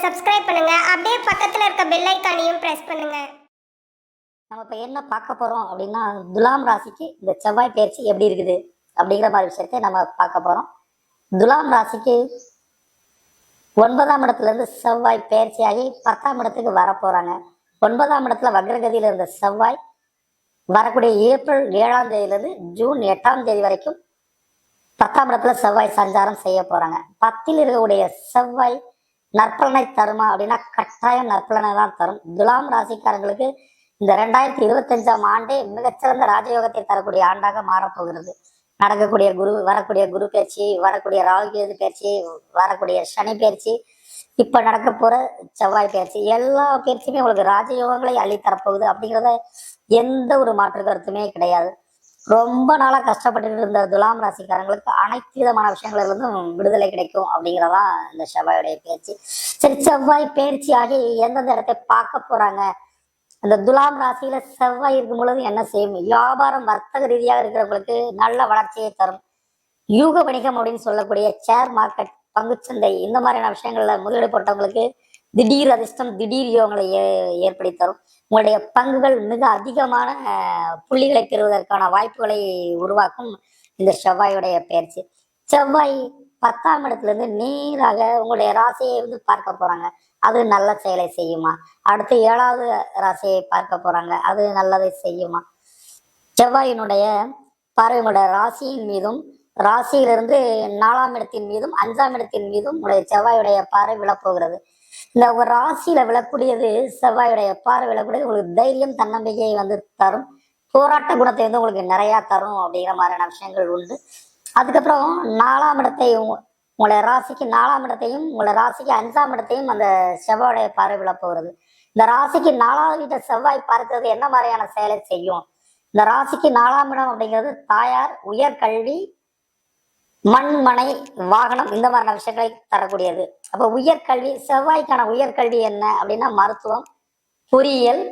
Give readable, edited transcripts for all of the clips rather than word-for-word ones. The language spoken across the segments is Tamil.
சப்ஸ்கிரைப் பண்ணுங்க. அப்படியே பக்கத்துல இருக்க பெல் ஐகானையும் பிரஸ் பண்ணுங்க. நம்ம இப்போ என்ன பார்க்க போறோம் அப்படின்னா, துலாம் ராசிக்கு இந்த செவ்வாய் பயிற்சி எப்படி இருக்குது அப்படிங்கிற மாதிரி விஷயத்தை நம்ம பார்க்க போறோம். துலாம் ராசிக்கு 9ஆம் இடத்துல இருந்து செவ்வாய் பயிற்சியாகி 10ஆம் இடத்துக்கு வர போறாங்க. 9ஆம் இடத்துல வக்ரகதியில இருந்த செவ்வாய் வரக்கூடிய ஏப்ரல் 7ஆம் தேதியிலிருந்து ஜூன் 8ஆம் தேதி வரைக்கும் 10ஆம் இடத்துல செவ்வாய் சஞ்சாரம் செய்ய போறாங்க. 10ல் இருக்கக்கூடிய செவ்வாய் நற்பலனை தருமா அப்படின்னா கட்டாயம் நற்பலனை தான் தரும். துலாம் ராசிக்காரங்களுக்கு இந்த 2025ஆம் ஆண்டே மிகச்சிறந்த ராஜயோகத்தை தரக்கூடிய ஆண்டாக மாறப்போகிறது. வரக்கூடிய குரு பயிற்சி, வரக்கூடிய ராகு கேது பயிற்சி, வரக்கூடிய சனி பயிற்சி, இப்ப நடக்க போற செவ்வாய் பயிற்சி, எல்லா பயிற்சியுமே உங்களுக்கு ராஜயோகங்களை அள்ளித்தரப்போகுது அப்படிங்கிறத எந்த ஒரு மாற்று கருத்துமே கிடையாது. ரொம்ப நாளா கஷ்டப்பட்டு இருந்த துலாம் ராசிக்காரங்களுக்கு அனைத்து விதமான விஷயங்கள்ல இருந்தும் விடுதலை கிடைக்கும் அப்படிங்கிறதான் இந்த செவ்வாயுடைய பயிற்சி. சரி, செவ்வாய் பயிற்சி ஆகி எந்தெந்த இடத்தை பார்க்க போறாங்க? அந்த துலாம் ராசியில செவ்வாய் இருக்கும் பொழுது என்ன செய்யும்? வியாபாரம் வர்த்தக ரீதியாக இருக்கிறவங்களுக்கு நல்ல வளர்ச்சியை தரும். யூக வணிகம் அப்படின்னு சொல்லக்கூடிய ஷேர் மார்க்கெட், பங்குச்சந்தை, இந்த மாதிரியான விஷயங்கள்ல முதலீடு போட்டவங்களுக்கு திடீர் அதிர்ஷ்டம், திடீர் யோகங்களை ஏற்படுத்தி தரும். உங்களுடைய பங்குகள் மிக அதிகமான புள்ளிகளை பெறுவதற்கான வாய்ப்புகளை உருவாக்கும் இந்த செவ்வாயுடைய பயிற்சி. செவ்வாய் 10ஆம் இடத்துல இருந்து நேராக உங்களுடைய ராசியை பார்க்க போறாங்க. அது நல்ல செயலை செய்யுமா? அடுத்து 7வது ராசியை பார்க்க போறாங்க. அது நல்லதை செய்யுமா? செவ்வாயினுடைய பார்வை உங்களுடைய ராசியின் மீதும், ராசியிலிருந்து 4ஆம் இடத்தின் மீதும் 5ஆம் இடத்தின் மீதும் உங்களுடைய செவ்வாயுடைய பார்வை விழப்போகிறது. இந்த ஒரு ராசியில விழக்கூடியது, செவ்வாயுடைய பார்வை விழக்கூடியது உங்களுக்கு தைரியம், தன்னம்பிக்கையை தரும். போராட்ட குணத்தை உங்களுக்கு நிறைய தரும் அப்படிங்கிற மாதிரியான விஷயங்கள் உண்டு. அதுக்கப்புறம் 4ஆம் இடத்தை, உங்களுடைய ராசிக்கு 4ஆம் இடத்தையும் உங்களுடைய ராசிக்கு 5ஆம் இடத்தையும் அந்த செவ்வாயுடைய பார்வை விழப்போகிறது. இந்த ராசிக்கு 4வது வீட்டை செவ்வாய் பார்க்கிறது என்ன மாதிரியான செயலை செய்யும்? இந்த ராசிக்கு 4ஆம் இடம் அப்படிங்கிறது தாயார், உயர்கல்வி, மண்மனை, வாகனம், இந்த மாதிரியான விஷயங்களை தரக்கூடியது. அப்ப உயர்கல்வி, செவ்வாய்க்கான உயர்கல்வி என்ன அப்படின்னா மருத்துவம், பொறியியல்,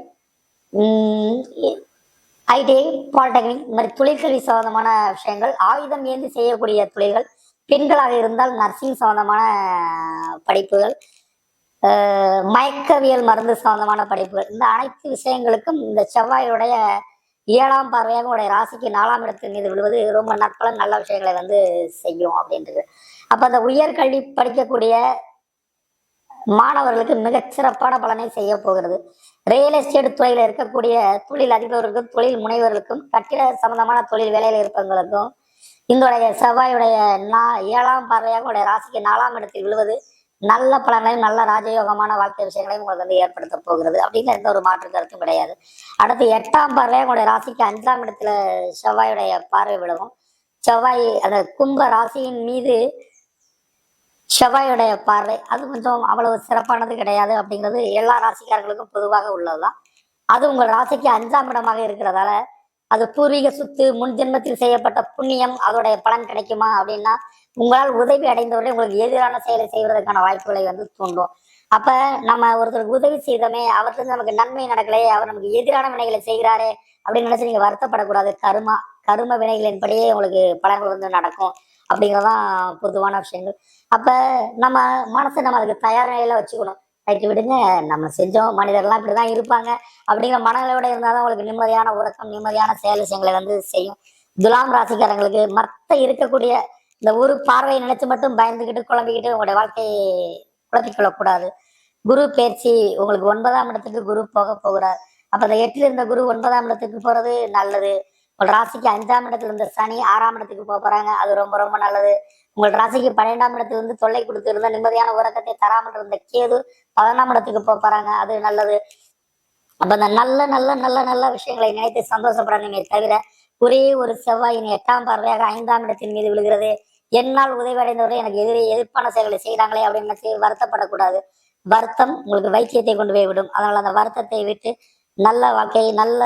ஐடிஐ, பாலிடெக்னிக், இந்த மாதிரி தொழிற்கல்வி சம்பந்தமான விஷயங்கள், ஆயுதம் ஏந்தி செய்யக்கூடிய தொழில்கள், பெண்களாக இருந்தால் நர்சிங் சம்பந்தமான படிப்புகள், மயக்கவியல் மருந்து சம்பந்தமான படிப்புகள், இந்த அனைத்து விஷயங்களுக்கும் இந்த செவ்வாயுடைய 7ஆம் பார்வையாக உங்களுடைய ராசிக்கு 4ஆம் இடத்தின் மீது விழுவது ரொம்ப நற்பலன், நல்ல விஷயங்களை செய்யும் அப்படின்றது. அப்ப அந்த உயர்கல்வி படிக்கக்கூடிய மாணவர்களுக்கு மிகச்சிறப்பான பலனை செய்ய போகிறது. ரியல் எஸ்டேட் துறையில இருக்கக்கூடிய தொழில் அதிபர்களுக்கும், தொழில் முனைவர்களுக்கும், கட்டிட சம்பந்தமான தொழில் வேலையில இருப்பவங்களுக்கும் இந்த செவ்வாயுடைய 7ஆம் பார்வையாக உங்களுடைய ராசிக்கு 4ஆம் இடத்தில் விழுவது நல்ல பலன்களையும் நல்ல ராஜயோகமான வாழ்க்கை விஷயங்களையும் உங்களுக்கு ஏற்படுத்த போகிறது அப்படிங்கிற எந்த ஒரு மாற்று கருத்தும் கிடையாது. அடுத்து 8ஆம் பார்வையாக உங்களுடைய ராசிக்கு 5ஆம் இடத்துல செவ்வாயுடைய பார்வை விழுவும். செவ்வாய் அந்த கும்ப ராசியின் மீது செவ்வாயுடைய பார்வை அது கொஞ்சம் அவ்வளவு சிறப்பானது கிடையாது அப்படிங்கிறது எல்லா ராசிக்காரர்களுக்கும் பொதுவாக உள்ளதுதான். அது உங்கள் ராசிக்கு 5ஆம் இடமாக இருக்கிறதால அது பூர்வீக சொத்து, முன் ஜென்மத்தில் செய்யப்பட்ட புண்ணியம், அதோடைய பலன் கிடைக்குமா அப்படின்னா உங்களால் உதவி அடைந்தவரை உங்களுக்கு எதிரான செயலை செய்வதற்கான வாய்ப்புகளை தூண்டும். அப்ப நம்ம ஒருத்தருக்கு உதவி செய்தோமே, அவர்கிட்ட நமக்கு நன்மை நடக்கலையே, அவர் நமக்கு எதிரான வினைகளை செய்கிறாரே அப்படின்னு நினைச்சு நீங்க வருத்தப்படக்கூடாது. கரும வினைகளின்படியே உங்களுக்கு பலன்கள் நடக்கும் அப்படிங்கிறதான் பொதுவான விஷயங்கள். அப்ப நம்ம மனசை நம்ம அதுக்கு தயார் நிலையில வச்சுக்கணும். ரைட்டு, விடுங்க, நம்ம செஞ்சோம், மனிதர்லாம் இப்படிதான் இருப்பாங்க அப்படிங்கிற மனநிலையோட இருந்தாதான் உங்களுக்கு நிம்மதியான உறக்கம், நிம்மதியான செயல் விஷயங்களை செய்யும். துலாம் ராசிக்காரங்களுக்கு மற்ற இருக்கக்கூடிய இந்த ஒரு பார்வையை நினைச்சு மட்டும் பயந்துக்கிட்டு குழம்பிக்கிட்டு உங்களுடைய வாழ்க்கையை குழப்பிக் கொள்ளக்கூடாது. குரு பயிற்சி உங்களுக்கு 9ஆம் இடத்துக்கு குரு போக போகிறார். அப்ப அந்த 8ல் இருந்த குரு 9ஆம் இடத்துக்கு போறது நல்லது. உங்கள் ராசிக்கு 5ஆம் இடத்துல இருந்த சனி 6ஆம் இடத்துக்கு போறாங்க. அது ரொம்ப ரொம்ப நல்லது. உங்கள் ராசிக்கு 12ஆம் இடத்துல தொல்லை கொடுத்து இருந்த நிம்மதியான உறக்கத்தை தராமல் இருந்த கேது 11ஆம் இடத்துக்கு போறாங்க. அது நல்லது. அப்ப அந்த நல்ல நல்ல நல்ல நல்ல விஷயங்களை நினைத்து சந்தோஷப்படாதீங்க தவிர, ஒரே ஒரு செவ்வாயின் 8ஆம் பார்வையாக 5ஆம் இடத்தின் மீது விழுகிறது, என்னால் உதவி அடைந்தவரை எனக்கு எதிர்ப்பான செயல்களை செய்யறாங்களே அப்படின்னு நினைச்சு வருத்தப்படக்கூடாது. வருத்தம் உங்களுக்கு வைத்தியத்தை கொண்டு போய் விடும். அதனால அந்த வருத்தத்தை விட்டு நல்ல வாழ்க்கையை, நல்ல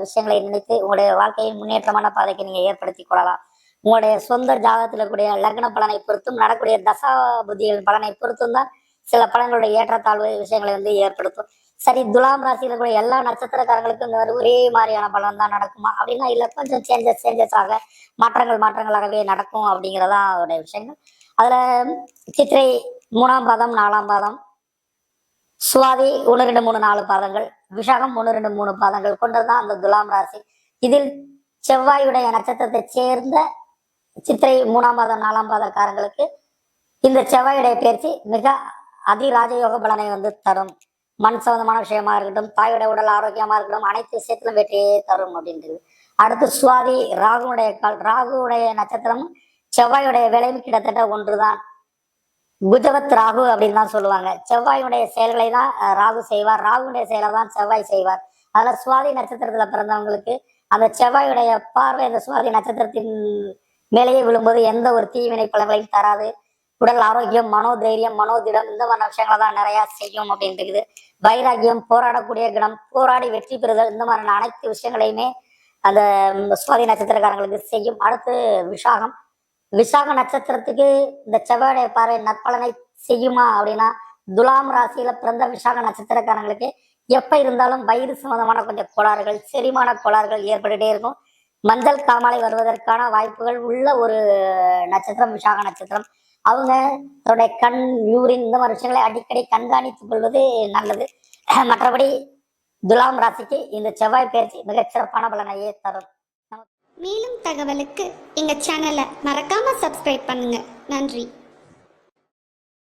விஷயங்களை நினைத்து உங்களுடைய வாழ்க்கையின் முன்னேற்றமான பாதைக்கு நீங்க ஏற்படுத்தி கொள்ளலாம். உங்களுடைய சொந்த ஜாதகத்துல கூடிய லக்ன பலனை பொறுத்தும், நடக்கூடிய தசா புத்திகளின் பலனை பொறுத்தும் தான் சில பலன்களுடைய ஏற்றத்தாழ்வு விஷயங்களை ஏற்படுத்தும். சரி, துலாம் ராசியில கூட எல்லா நட்சத்திரக்காரங்களுக்கும் இந்த ஒரே மாதிரியான பலன் தான் நடக்குமா அப்படின்னா இல்ல, கொஞ்சம் சேஞ்சஸாக மாற்றங்களாகவே நடக்கும் அப்படிங்கிறதா அதோடைய விஷயங்கள். அதுல சித்திரை 3ஆம் பாதம், 4ஆம் பாதம், சுவாதி 1 2 3 4 பாதங்கள், விசாகம் 1 2 3 பாதங்கள் கொண்டதுதான் அந்த துலாம் ராசி. இதில் செவ்வாயுடைய நட்சத்திரத்தை சேர்ந்த சித்திரை 3ஆம் பாதம் 4ஆம் பாதக்காரங்களுக்கு இந்த செவ்வாயுடைய பயிற்சி மிக அதிராஜயோக பலனை தரும். மண் சம்பந்தமான விஷயமா இருக்கட்டும், தாயோட உடல் ஆரோக்கியமா இருக்கட்டும், அனைத்து விஷயத்திலும் வெற்றியே தரும் அப்படின்றது. அடுத்து சுவாதி ராகுடைய கால். ராகுடைய நட்சத்திரம் செவ்வாயுடைய விளைவு கிட்டத்தட்ட ஒன்றுதான். குஜவத் ராகு அப்படின்னு தான் சொல்லுவாங்க. செவ்வாயுடைய செயல்களை தான் ராகு செய்வார், ராகுடைய செயலை தான் செவ்வாய் செய்வார். அதுல சுவாதி நட்சத்திரத்துல பிறந்தவங்களுக்கு அந்த செவ்வாயுடைய பார்வை அந்த சுவாதி நட்சத்திரத்தின் மேலேயே விழும்போது எந்த ஒரு தீவினை பலன்களையும் தராது. உடல் ஆரோக்கியம், மனோதைரியம், மனோதிடம் இந்த மாதிரி விஷயங்களை தான் நிறைய செய்யும் அப்படின்றது. வைராக்கியம், போராடக்கூடிய குணம், போராடி வெற்றி பெறுதல் இந்த மாதிரியான அனைத்து விஷயங்களையுமே அந்த சுவாதி நட்சத்திரக்காரங்களுக்கு செய்யும். அடுத்து விசாகம். விசாக நட்சத்திரத்துக்கு இந்த செவ்வாயுடைய பார்வை நற்பலனை செய்யுமா அப்படின்னா, துலாம் ராசியில பிறந்த விசாக நட்சத்திரக்காரங்களுக்கு எப்ப இருந்தாலும் வயிறு சம்பந்தமான கொஞ்சம் கோளாறுகள், செரிமான கோளாறுகள் ஏற்பட்டுட்டே இருக்கும். மஞ்சள் காமாலை வருவதற்கான வாய்ப்புகள் உள்ள ஒரு நட்சத்திரம் விசாக நட்சத்திரம். அவங்க தன்னுடைய கண், யூரின் இந்த மாதிரி விஷயங்களை அடிக்கடி கண்காணித்துக் கொள்வது நல்லது. மற்றபடி துலாம் ராசிக்கு இந்த செவ்வாய் பயிற்சி மிகச் சிறப்பான பலனையே தரும். மேலும் தகவலுக்கு எங்க சேனலை மறக்காம சப்ஸ்கிரைப் பண்ணுங்க. நன்றி.